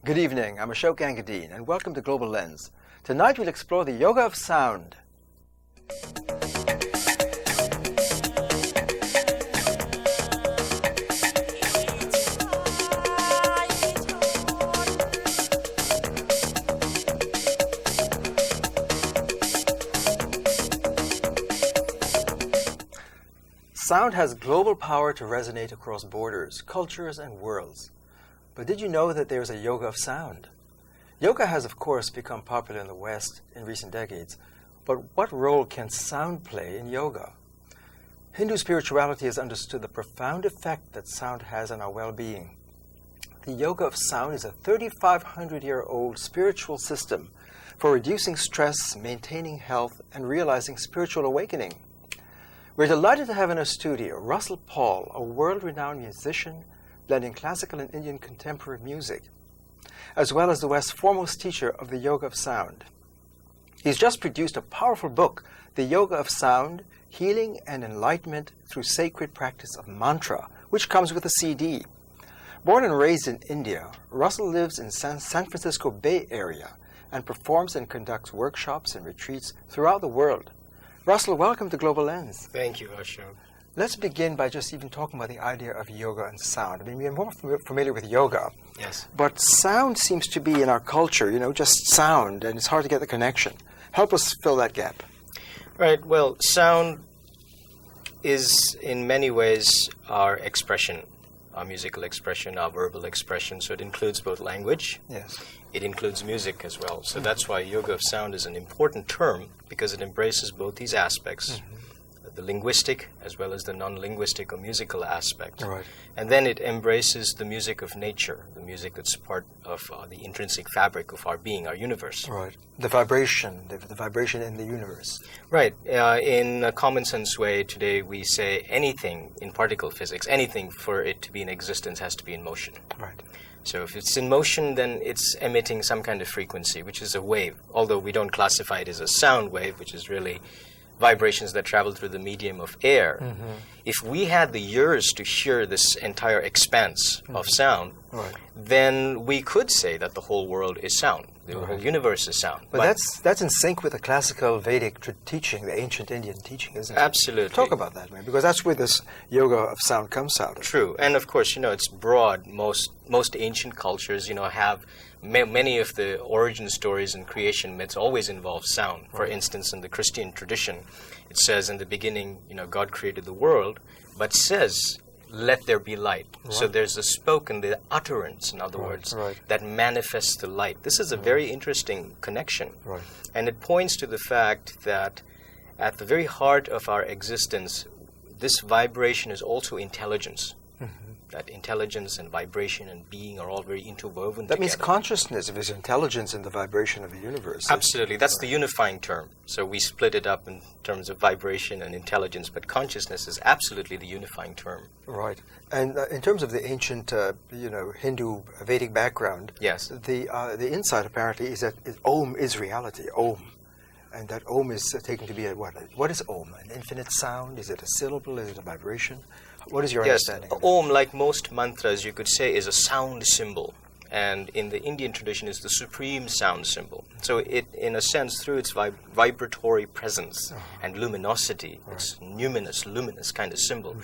Good evening, I'm Ashok and welcome to Global Lens. Tonight we'll explore the yoga of sound. Sound has global power to resonate across borders, cultures, and worlds. But did you know that there's a yoga of sound? Yoga has, of course, become popular in the West in recent decades, but what role can sound play in yoga? Hindu spirituality has understood the profound effect that sound has on our well-being. The yoga of sound is a 3,500-year-old spiritual system for reducing stress, maintaining health, and realizing spiritual awakening. We're delighted to have in our studio Russill Paul, a world-renowned musician blending classical and Indian contemporary music, as well as the West's foremost teacher of the yoga of sound. He's just produced a powerful book, The Yoga of Sound, Healing and Enlightenment Through Sacred Practice of Mantra, which comes with a CD. Born and raised in India, Russill lives in San Francisco Bay Area and performs and conducts workshops and retreats throughout the world. Russill, welcome to Global Lens. Thank you, Ashok. Let's begin by just even talking about the idea of yoga and sound. I mean, we're more familiar with yoga. Yes. But sound seems to be in our culture, just sound, and it's hard to get the connection. Help us fill that gap. Right. Well, sound is in many ways our expression, our musical expression, our verbal expression. So it includes both language. Yes. It includes music as well. So that's why yoga of sound is an important term, because it embraces both these aspects. The linguistic as well as the non-linguistic or musical aspect. Right. And then it embraces the music of nature, the music that's part of the intrinsic fabric of our being, our universe. Right. The vibration in the universe. Right. In a common sense way, today we say anything in particle physics, anything for it to be in existence has to be in motion. Right. So if it's in motion, then it's emitting some kind of frequency, which is a wave, although we don't classify it as a sound wave, which is really vibrations that travel through the medium of air. If we had the ears to hear this entire expanse of sound, then we could say that the whole world is sound. The whole universe is sound. But that's in sync with the classical Vedic teaching, the ancient Indian teaching, isn't it? Absolutely. Talk about that, man, because that's where this yoga of sound comes out of. True. And of course, it's broad. Most ancient cultures, have many of the origin stories and creation myths always involve sound. For instance, in the Christian tradition, it says in the beginning, God created the world, but says, let there be light. Right. So there's the spoken, the utterance, in other words, that manifests the light. This is a very interesting connection. Right. And it points to the fact that at the very heart of our existence, this vibration is also intelligence. That intelligence and vibration and being are all very interwoven together. That means consciousness, if there's intelligence in the vibration of the universe. Absolutely. That's the unifying term. So we split it up in terms of vibration and intelligence, but consciousness is absolutely the unifying term. Right. And in terms of the ancient, Hindu Vedic background, yes, the insight apparently is that Om is reality, Om. And that Om is taken to be what? What is Om? An infinite sound? Is it a syllable? Is it a vibration? What is your understanding? Yes, Om, like most mantras, you could say, is a sound symbol. And in the Indian tradition, is the supreme sound symbol. So it, in a sense, through its vibratory presence and luminosity, its luminous kind of symbol,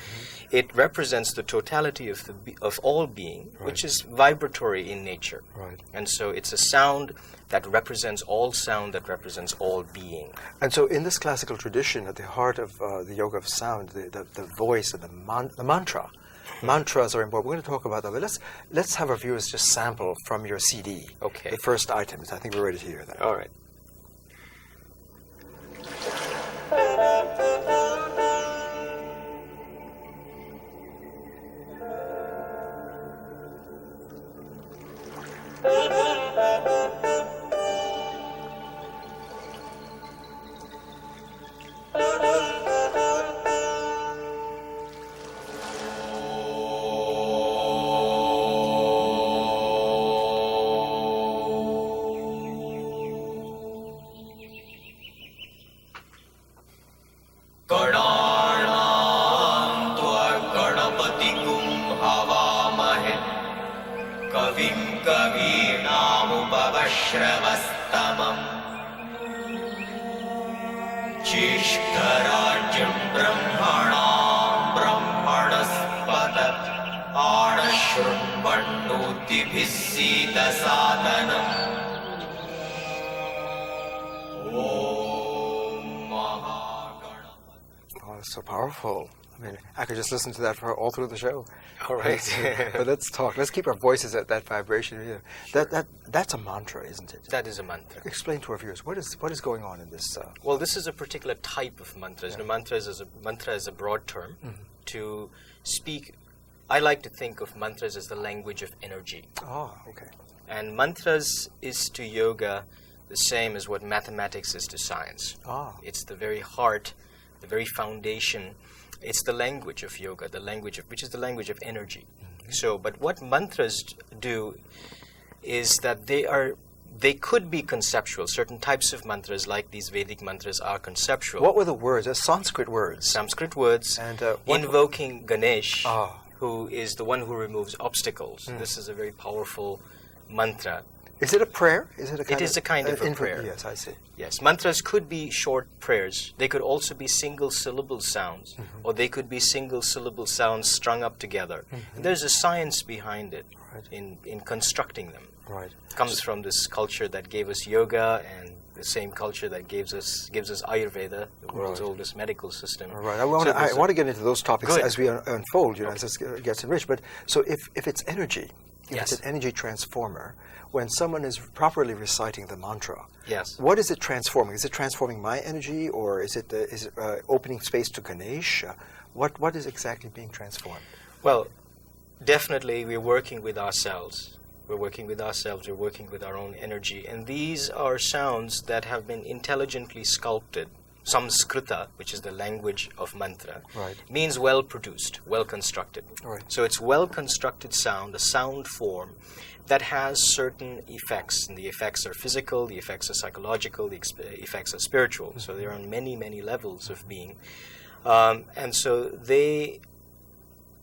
it represents the totality of all being, which is vibratory in nature. Right. And so it's a sound that represents all sound, that represents all being. And so in this classical tradition, at the heart of the yoga of sound, the voice and the mantra, mantras are important. We're going to talk about that, but let's have our viewers just sample from your CD. Okay. The first items. I think we're ready to hear that. All right. ज्येष्ठराज्यं ब्रह्मणां ब्रह्मणस्पत आनशृण्वन्नोतिभिः सीदसादनम् Oh, it's so powerful. I mean, I could just listen to that for all through the show. All right. But let's talk. Let's keep our voices at that vibration. Sure. That's a mantra, isn't it? That is a mantra. Explain to our viewers, what is going on in this? Well, this is a particular type of mantras. Yeah. Mantra is a broad term to speak. I like to think of mantras as the language of energy. Oh, okay. And mantras is to yoga the same as what mathematics is to science. Ah. It's the very heart, the very foundation. It's the language of yoga, which is the language of energy. So, but what mantras do is that they could be conceptual. Certain types of mantras, like these Vedic mantras, are conceptual. What were the words? Sanskrit words. Sanskrit words. And invoking Ganesh, who is the one who removes obstacles. This is a very powerful mantra. Is it a prayer? Is it a kind It is a kind of a prayer. Yes, I see. Yes, mantras could be short prayers. They could also be single-syllable sounds, or they could be single-syllable sounds strung up together. And there's a science behind it in constructing them. Right. It comes from this culture that gave us yoga, and the same culture that gives us Ayurveda, the world's oldest medical system. Right. I want to get into those topics as we unfold, as this gets enriched. But so if it's energy, it's an energy transformer. When someone is properly reciting the mantra, what is it transforming? Is it transforming my energy, or is it opening space to Ganesh? What is exactly being transformed? Well, definitely we're working with ourselves. We're working with ourselves. We're working with our own energy, and these are sounds that have been intelligently sculpted. Samskrita, which is the language of mantra, means well produced, well constructed. Right. So it's well constructed sound, a sound form that has certain effects. And the effects are physical, the effects are psychological, the effects are spiritual. So they're on many, many levels of being. And so they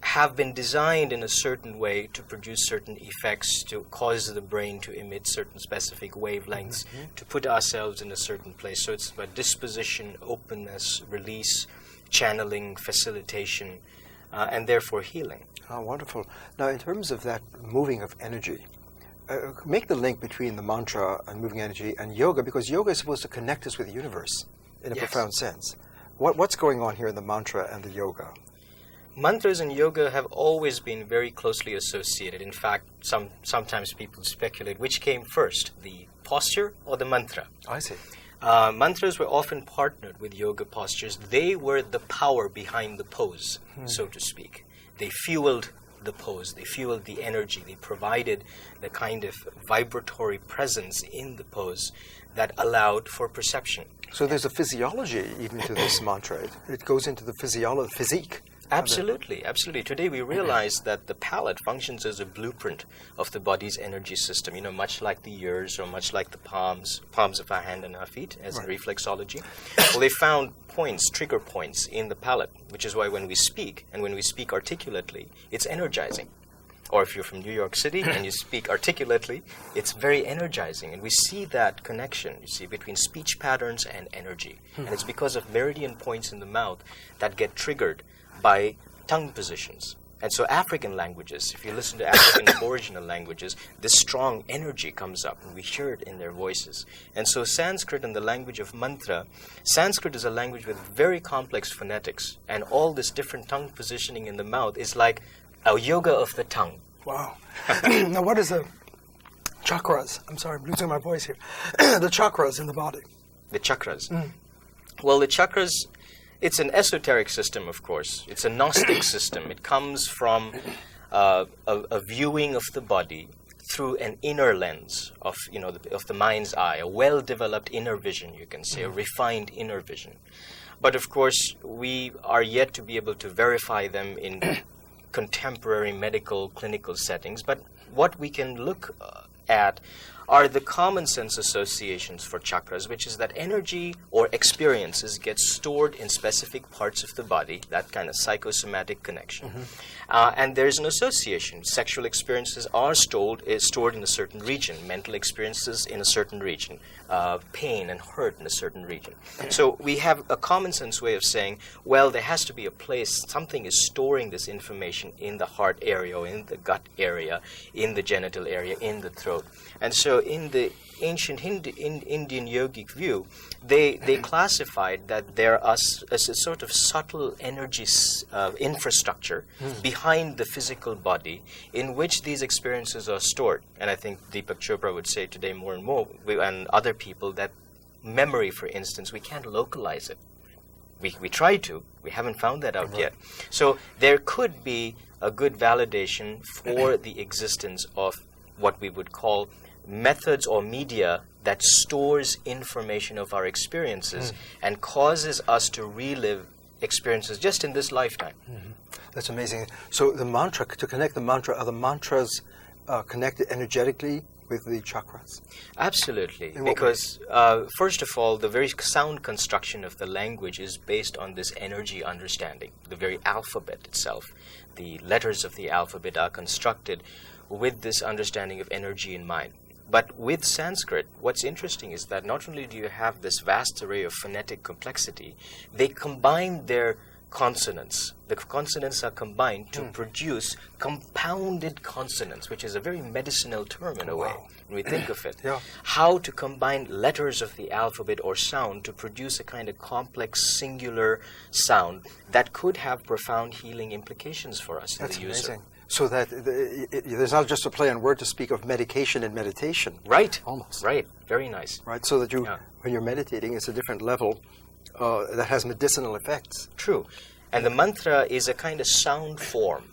have been designed in a certain way to produce certain effects, to cause the brain to emit certain specific wavelengths, to put ourselves in a certain place. So it's about disposition, openness, release, channeling, facilitation, and therefore healing. Oh, wonderful. Now, in terms of that moving of energy, make the link between the mantra and moving energy and yoga, because yoga is supposed to connect us with the universe in a profound sense. What's going on here in the mantra and the yoga? Mantras and yoga have always been very closely associated. In fact, sometimes people speculate which came first, the posture or the mantra. I see. Mantras were often partnered with yoga postures. They were the power behind the pose, so to speak. They fueled the pose. They fueled the energy. They provided the kind of vibratory presence in the pose that allowed for perception. So there's a physiology even to this mantra. It goes into the physique. Absolutely, absolutely. Today we realize that the palate functions as a blueprint of the body's energy system, much like the ears or much like the palms of our hand and our feet, as in reflexology. Well, they found trigger points in the palate, which is why when we speak, and when we speak articulately, it's energizing. Or if you're from New York City and you speak articulately, it's very energizing. And we see that connection, between speech patterns and energy. And it's because of meridian points in the mouth that get triggered by tongue positions. And so African languages, if you listen to African aboriginal languages, this strong energy comes up, and we hear it in their voices. And so Sanskrit and the language of mantra, Sanskrit is a language with very complex phonetics, and all this different tongue positioning in the mouth is like a yoga of the tongue. Wow. Now what is the chakras? I'm sorry, I'm losing my voice here. The chakras in the body. The chakras. Well, the chakras, it's an esoteric system, of course. It's a Gnostic system. It comes from a viewing of the body through an inner lens of the mind's eye, a well-developed inner vision, you can say, a refined inner vision. But of course, we are yet to be able to verify them in contemporary medical clinical settings. But what we can look at are the common sense associations for chakras, which is that energy or experiences get stored in specific parts of the body, that kind of psychosomatic connection. And there's an association. Sexual experiences are stored in a certain region, mental experiences in a certain region, pain and hurt in a certain region. So we have a common sense way of saying, well, there has to be a place, something is storing this information in the heart area, or in the gut area, in the genital area, in the throat. And so in the ancient Indian yogic view, they classified that there is a sort of subtle energy infrastructure behind the physical body in which these experiences are stored. And I think Deepak Chopra would say today more and more, and other people, that memory, for instance, we can't localize it. We try to. We haven't found that out yet. So there could be a good validation for the existence of what we would call methods or media that stores information of our experiences and causes us to relive experiences just in this lifetime. That's amazing. So the mantra, to connect the mantra, are the mantras connected energetically with the chakras? Absolutely, because first of all, the very sound construction of the language is based on this energy understanding. The very alphabet itself, the letters of the alphabet are constructed with this understanding of energy in mind. But with Sanskrit, what's interesting is that not only do you have this vast array of phonetic complexity, they combine their consonants. The consonants are combined to produce compounded consonants, which is a very medicinal term in a way, when we think of it. How to combine letters of the alphabet or sound to produce a kind of complex, singular sound that could have profound healing implications for us in the user. That's amazing. So that there's not just a play on word to speak of medication and meditation. Right. Almost. Right. Very nice. Right. So that when you're meditating, it's a different level that has medicinal effects. True. And the mantra is a kind of sound form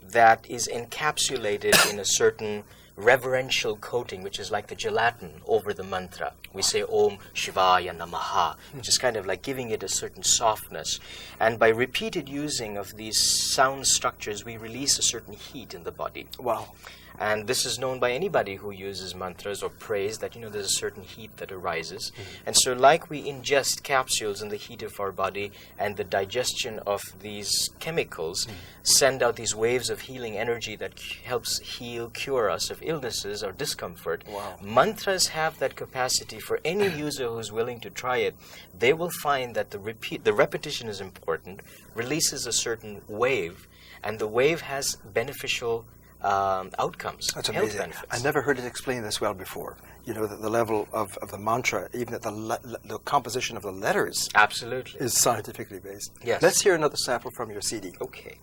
that is encapsulated in a certain reverential coating, which is like the gelatin over the mantra. We say Om Shivaya Namaha, which is kind of like giving it a certain softness. And by repeated using of these sound structures, we release a certain heat in the body. Wow. And this is known by anybody who uses mantras or prays, that, there's a certain heat that arises. And so like we ingest capsules in the heat of our body, and the digestion of these chemicals send out these waves of healing energy that helps heal, cure us of illnesses or discomfort. Mantras have that capacity for any user who's willing to try it. They will find that the repetition is important, releases a certain wave, and the wave has beneficial outcomes. That's health amazing. benefits. I never heard it explained this well before. The level of the mantra, even at the composition of the letters, absolutely, is scientifically based. Yes. Let's hear another sample from your CD. Okay.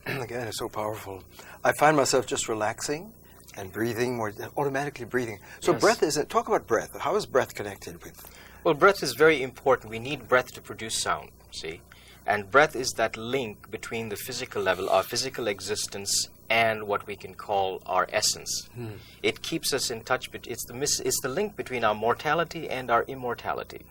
Again, it's so powerful. I find myself just relaxing and breathing, more automatically breathing. So breath isn't. Talk about breath. How is breath connected with? Well, breath is very important. We need breath to produce sound, see? And breath is that link between the physical level, our physical existence, and what we can call our essence. It keeps us in touch, but it's the link between our mortality and our immortality.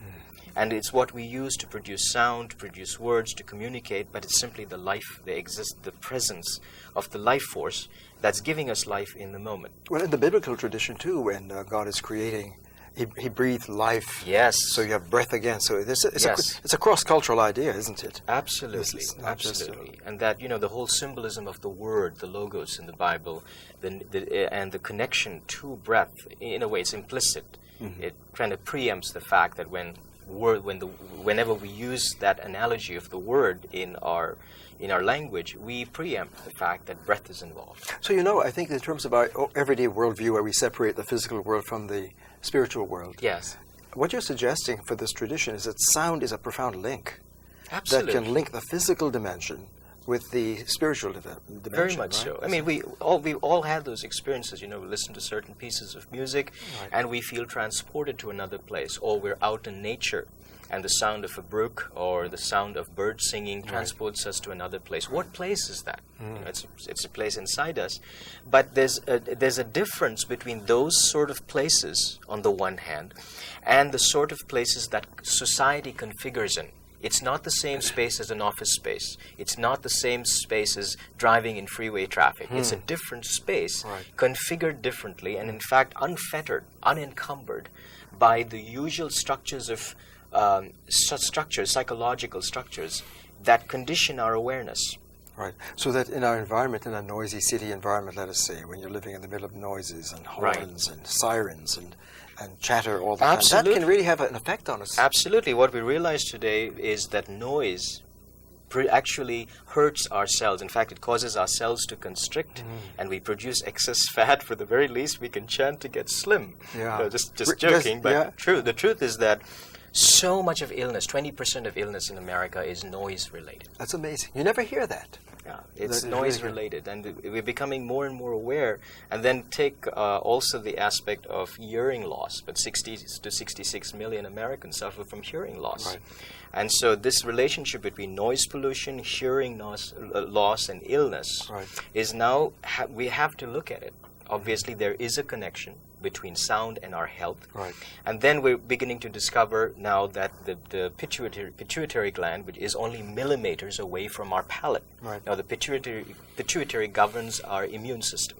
And it's what we use to produce sound, to produce words, to communicate, but it's simply the life, the presence of the life force that's giving us life in the moment. Well, in the biblical tradition too, when God is creating he breathed life. Yes. So you have breath again. So Yes. it's a cross-cultural idea, isn't it? Absolutely, It's not just absolutely. And that, the whole symbolism of the word, the logos in the Bible, and the connection to breath, in a way, it's implicit. It kind of preempts the fact that whenever we use that analogy of the word in our language, we preempt the fact that breath is involved. So I think in terms of our everyday worldview, where we separate the physical world from the spiritual world, Yes. what you're suggesting for this tradition is that sound is a profound link Absolutely. that can link the physical dimension with the spiritual dimension. Very much right? so. I mean, we all had those experiences. We listen to certain pieces of music, Right. and we feel transported to another place. Or we're out in nature, and the sound of a brook or the sound of birds singing transports us to another place. What place is that? It's a place inside us. But there's a difference between those sort of places on the one hand, and the sort of places that society configures in. It's not the same space as an office space. It's not the same space as driving in freeway traffic. It's a different space, configured differently, and in fact unfettered, unencumbered by the usual structures of psychological structures that condition our awareness. Right. So that in our environment, in a noisy city environment, let us say, when you're living in the middle of noises and horns and sirens and chatter all the time, that can really have an effect on us. Absolutely. What we realize today is that noise actually hurts our cells. In fact, it causes our cells to constrict, and we produce excess fat. For the very least, we can chant to get slim. Yeah. Just joking, but true. The truth is that so much of illness, 20% of illness in America is noise-related. That's amazing. You never hear that. Yeah, it's That is noise-related, and we're becoming more and more aware. And then take also the aspect of hearing loss. But 60 to 66 million Americans suffer from hearing loss. Right. And so this relationship between noise pollution, hearing loss, and illness is now, we have to look at it. Obviously, there is a connection between sound and our health. Right. And then we're beginning to discover now that the pituitary gland, which is only millimeters away from our palate. Right. Now, the pituitary governs our immune system.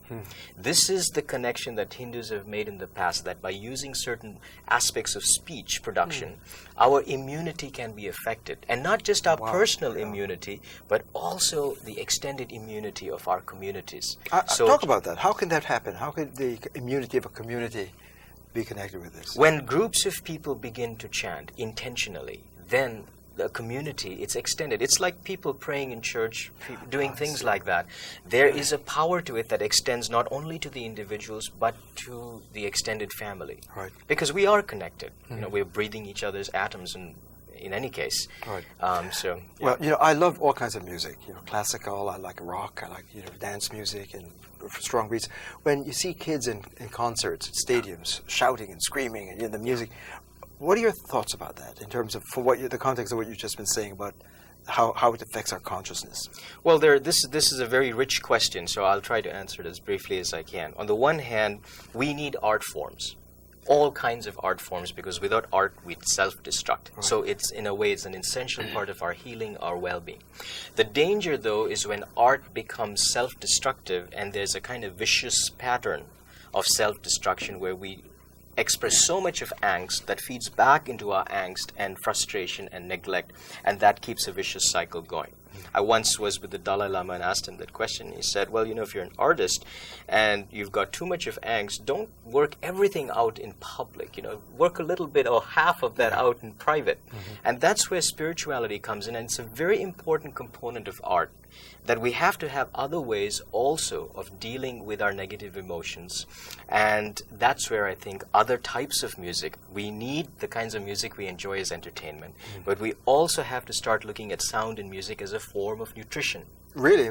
This is the connection that Hindus have made in the past, that by using certain aspects of speech production, our immunity can be affected. And not just our personal immunity, but also the extended immunity of our communities. Talk about that. How can that happen? How could the immunity of a community be connected with this? When groups of people begin to chant intentionally, then the community, it's extended. It's like people praying in church, doing things like that. There is a power to it that extends not only to the individuals, but to the extended family. Right. Because we are connected. We're breathing each other's atoms in any case. Right. Well, I love all kinds of music. Classical, I like rock, I like dance music and strong beats. When you see kids in concerts, stadiums, shouting and screaming and the music, what are your thoughts about that in terms of the context of what you've just been saying about how it affects our consciousness? Well, this is a very rich question, so I'll try to answer it as briefly as I can. On the one hand, we need art forms. All kinds of art forms, because without art we'd self-destruct. Right. So it's, in a way, it's an essential part of our healing, our well-being. The danger, though, is when art becomes self-destructive and there's a kind of vicious pattern of self-destruction where we express so much of angst that feeds back into our angst and frustration and neglect, and that keeps a vicious cycle going. I once was with the Dalai Lama and asked him that question. He said, well, if you're an artist and you've got too much of angst, don't work everything out in public. Work a little bit or half of that out in private. And that's where spirituality comes in, and it's a very important component of art, that we have to have other ways also of dealing with our negative emotions. And that's where I think other types of music, we need the kinds of music we enjoy as entertainment, but we also have to start looking at sound and music as a form of nutrition. Really?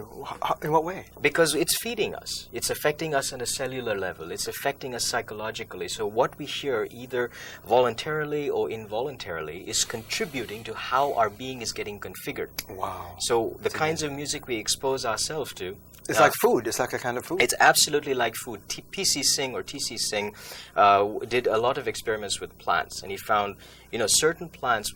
In what way? Because it's feeding us. It's affecting us on a cellular level. It's affecting us psychologically. So what we hear, either voluntarily or involuntarily, is contributing to how our being is getting configured. Wow. So the kinds of music we expose ourselves to... It's like food. It's like a kind of food. It's absolutely like food. P.C. Singh or T.C. Singh did a lot of experiments with plants, and he found, certain plants,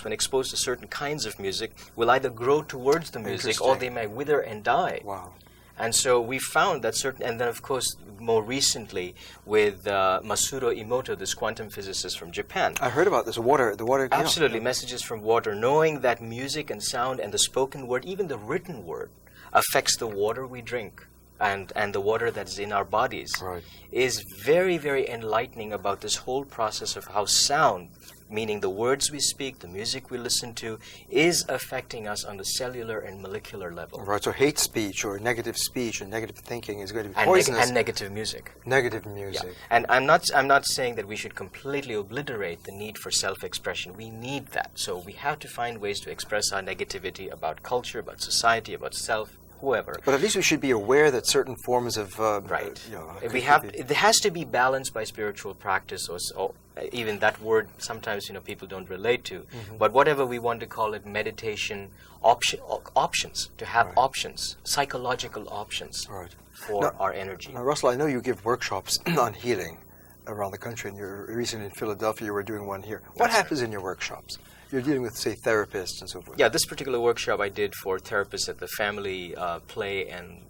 when exposed to certain kinds of music, will either grow towards the music or they may wither and die. Wow. And so we found that certain, and then of course more recently with Masaru Emoto, this quantum physicist from Japan. I heard about this, the water. Absolutely, messages from water, knowing that music and sound and the spoken word, even the written word, affects the water we drink and the water that's in our bodies, right, is very, very enlightening about this whole process of how sound, meaning the words we speak, the music we listen to, is affecting us on the cellular and molecular level. Right, so hate speech or negative speech and negative thinking is going to be poisonous. And negative music. Negative music. Yeah. And I'm not saying that we should completely obliterate the need for self-expression. We need that. So we have to find ways to express our negativity about culture, about society, about self, whoever. But at least we should be aware that certain forms of right. It has to be balanced by spiritual practice, or even that word sometimes people don't relate to. Mm-hmm. But whatever we want to call it, meditation, options, to have right. options, psychological options right. for our energy. Now, Russell, I know you give workshops on healing around the country, and you're recently in Philadelphia. You were doing one here. What happens in your workshops? You're dealing with, say, therapists and so forth. Yeah, this particular workshop I did for therapists at the Family Play and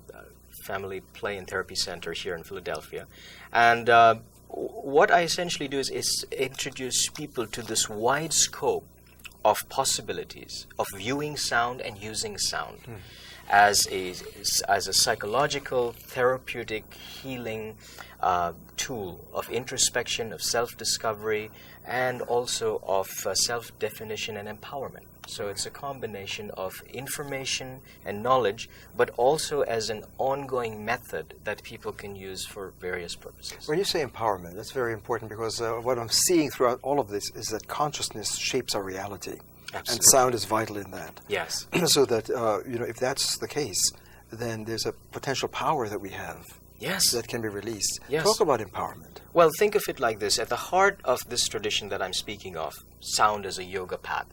Therapy Center here in Philadelphia. And what I essentially do is introduce people to this wide scope of possibilities of viewing sound and using sound as a psychological, therapeutic, healing tool of introspection, of self-discovery, and also of self-definition and empowerment. So it's a combination of information and knowledge, but also as an ongoing method that people can use for various purposes. When you say empowerment, that's very important, because what I'm seeing throughout all of this is that consciousness shapes our reality. Absolutely. And sound is vital in that. Yes. So that, if that's the case, then there's a potential power that we have. Yes. That can be released. Yes. Talk about empowerment. Well, think of it like this. At the heart of this tradition that I'm speaking of, sound as a yoga path,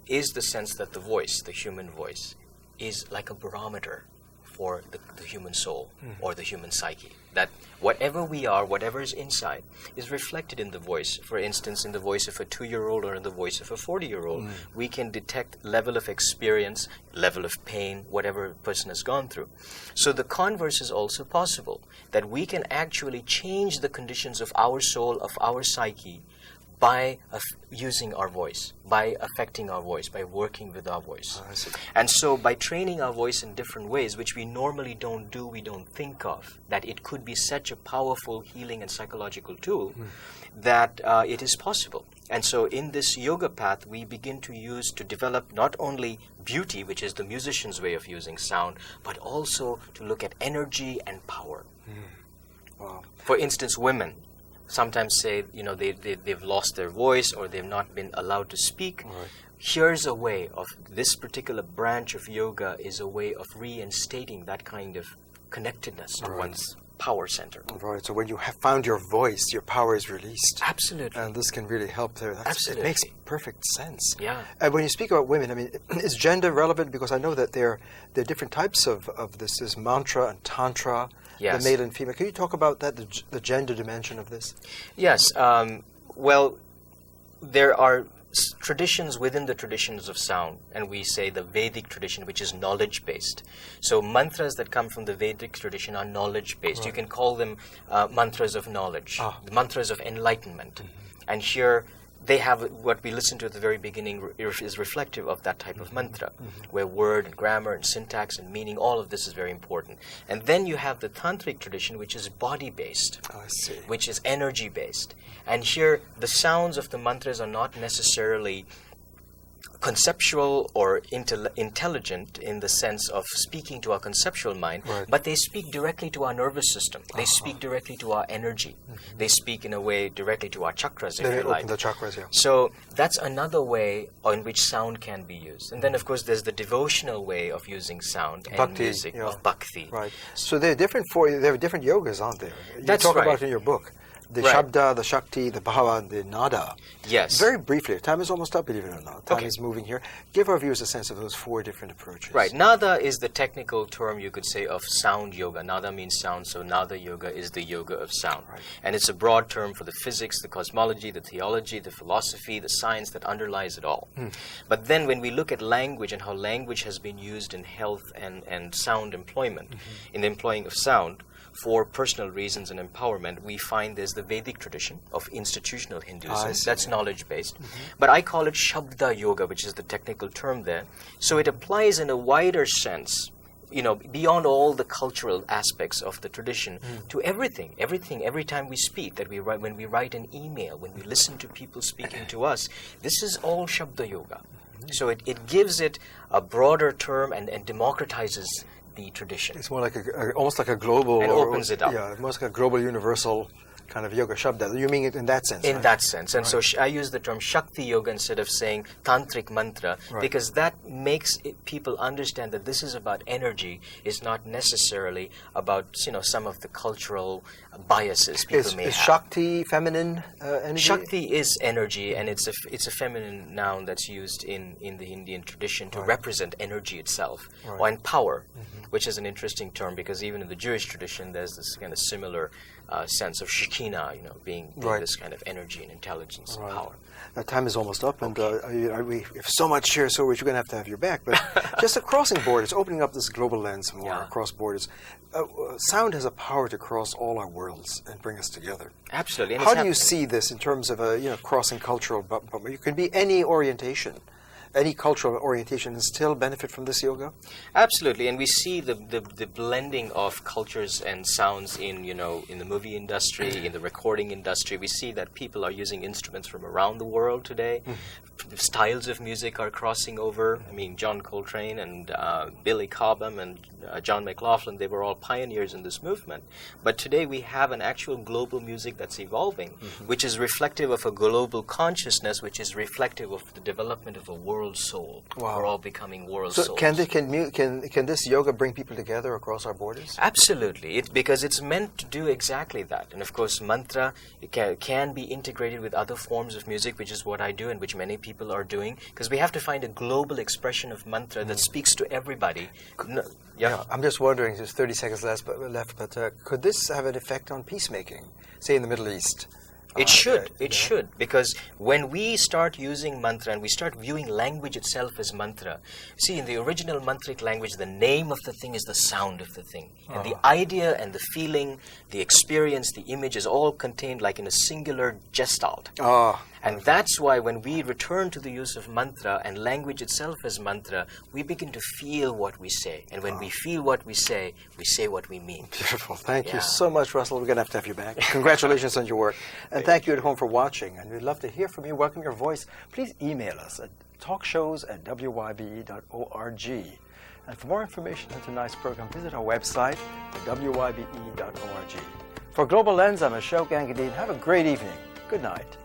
is the sense that the voice, the human voice, is like a barometer for the human soul or the human psyche. That whatever we are, whatever is inside, is reflected in the voice. For instance, in the voice of a 2-year-old or in the voice of a 40-year-old, we can detect level of experience, level of pain, whatever a person has gone through. So the converse is also possible, that we can actually change the conditions of our soul, of our psyche, by using our voice, by affecting our voice, by working with our voice. I see. And so by training our voice in different ways, which we normally don't do, we don't think of, that it could be such a powerful healing and psychological tool, that it is possible. And so in this yoga path, we begin to develop not only beauty, which is the musician's way of using sound, but also to look at energy and power. Wow. For instance, women sometimes say, they've lost their voice or they've not been allowed to speak. Right. Here's a way of this particular branch of yoga is a way of reinstating that kind of connectedness to one's power center. Right. So when you have found your voice, your power is released. Absolutely. And this can really help there. Absolutely. It makes perfect sense. Yeah. When you speak about women, is gender relevant? Because I know that there are different types of this. There's mantra and tantra. Yes. The male and female. Can you talk about that, the gender dimension of this? Yes. Well, there are traditions within the traditions of sound, and we say the Vedic tradition, which is knowledge-based. So mantras that come from the Vedic tradition are knowledge-based. Right. You can call them mantras of knowledge, mantras of enlightenment. And here they have what we listened to at the very beginning is reflective of that type of mantra, where word and grammar and syntax and meaning, all of this is very important. And then you have the tantric tradition, which is body-based, which is energy-based. And here the sounds of the mantras are not necessarily conceptual or intelligent in the sense of speaking to our conceptual mind, but they speak directly to our nervous system. They speak directly to our energy. They speak in a way directly to our chakras, if you like. The chakras, yeah. So that's another way in which sound can be used. And then, of course, there's the devotional way of using sound and music, of bhakti. Right. So there are different yogas, aren't there? You That's talk right. about it in your book. The Right. Shabda, the Shakti, the Bhava, and the Nada. Yes. Very briefly, time is almost up, believe it or not. Time Okay. is moving here. Give our viewers a sense of those 4 different approaches. Right. Nada is the technical term, you could say, of sound yoga. Nada means sound, so Nada yoga is the yoga of sound. Right. And it's a broad term for the physics, the cosmology, the theology, the philosophy, the science that underlies it all. But then when we look at language and how language has been used in health and sound employment, in the employing of sound, for personal reasons and empowerment, we find there's the Vedic tradition of institutional Hinduism. That's knowledge-based. But I call it Shabda Yoga, which is the technical term there. So it applies in a wider sense, you know, beyond all the cultural aspects of the tradition, to everything. Every time we speak, that we write, when we write an email, when we listen to people speaking to us, this is all Shabda Yoga. So it gives it a broader term and democratizes the tradition. It's more like almost like a global... And opens it up. Yeah, almost like a global universal kind of yoga Shabda. You mean it in that sense, In right? that sense. And so I use the term Shakti Yoga instead of saying Tantric Mantra, because that makes people understand that this is about energy. It's not necessarily about, you know, some of the cultural biases people may have. Is Shakti feminine energy? Shakti is energy, and it's a feminine noun that's used in the Indian tradition to represent energy itself, or and power, which is an interesting term because even in the Jewish tradition there's this kind of similar sense of Shekinah, you know, being this kind of energy and intelligence and power. Time is almost up, and we have so much here, so we're going to have your back. But just crossing borders, opening up this global lens more across borders. Sound has a power to cross all our worlds and bring us together. Absolutely. And how do you see this in terms of crossing cultural? It can be any orientation. Any cultural orientation and still benefit from this yoga? Absolutely, and we see the blending of cultures and sounds in the movie industry, in the recording industry. We see that people are using instruments from around the world today. Styles of music are crossing over. I mean, John Coltrane and Billy Cobham and John McLaughlin, they were all pioneers in this movement. But today we have an actual global music that's evolving, which is reflective of a global consciousness, which is reflective of the development of a world soul. Wow. We're all becoming world so souls. Can this yoga bring people together across our borders? Absolutely, because it's meant to do exactly that. And of course, mantra can be integrated with other forms of music, which is what I do and which many people are doing, because we have to find a global expression of mantra that speaks to everybody. I'm just wondering, there's 30 seconds left, but could this have an effect on peacemaking, say in the Middle East? It should, because when we start using mantra and we start viewing language itself as mantra, see, in the original mantric language, the name of the thing is the sound of the thing. And the idea and the feeling, the experience, the image is all contained like in a singular gestalt. And that's why when we return to the use of mantra and language itself as mantra, we begin to feel what we say. And when we feel what we say what we mean. Beautiful. Thank you so much, Russell. We're going to have you back. Congratulations on your work. And thank you at home for watching. And we'd love to hear from you. Welcome your voice. Please email us at talkshows@wybe.org. And for more information on tonight's program, visit our website at wybe.org. For Global Lens, I'm Ashok. Have a great evening. Good night.